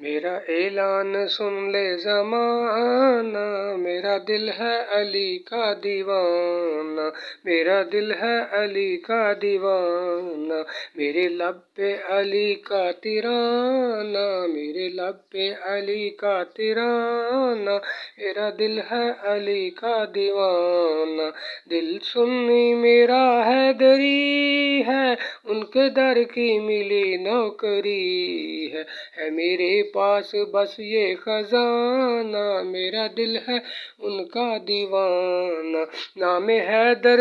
میرا اعلان سن لے زمانہ، میرا دل ہے علی کا دیوانہ، میرا دل ہے علی کا دیوانہ، میرے لب پہ علی کا ترانہ، میرے لب پہ علی کا ترانہ، میرا دل ہے علی کا دیوانہ۔ دل سنی میرا حیدری ہے، ان کے در کی ملی نوکری ہے میرے پاس بس یہ خزانہ، میرا دل ہے ان کا دیوانہ۔ نام حیدر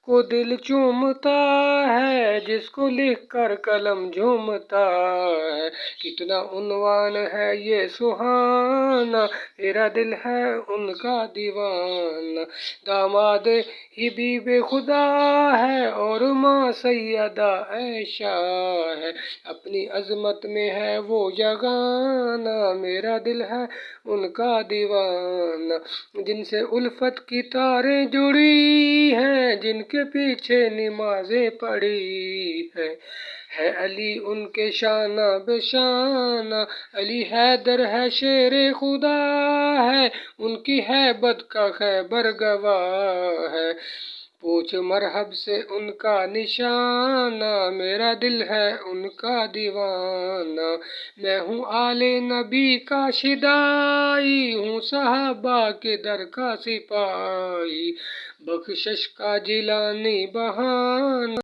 کو دل چومتا ہے، جس کو لکھ کر قلم جھومتا ہے، کتنا عنوان ہے یہ سہانا، میرا دل ہے ان کا دیوانہ۔ داماد حبیب خدا ہے اور ماں سیدہ عائشہ ہے، اپنی عظمت میں ہے وہ یگانہ، میرا دل ہے ان کا دیوانہ۔ جن سے الفت کی تاریں جڑی ہیں، جن کے پیچھے نمازیں پڑھی ہے علی ان کے شانہ بہ شانہ، علی حیدر ہے شیر خدا ہے، ان کی ہیبت کا خیبر گواہ ہے، پوچھ مرحب سے ان کا نشانہ، میرا دل ہے ان کا دیوانہ۔ میں ہوں آل نبی کا شدائی، ہوں صحابہ کے در کا سپاہی، بخشش کا جیلانی بہانہ۔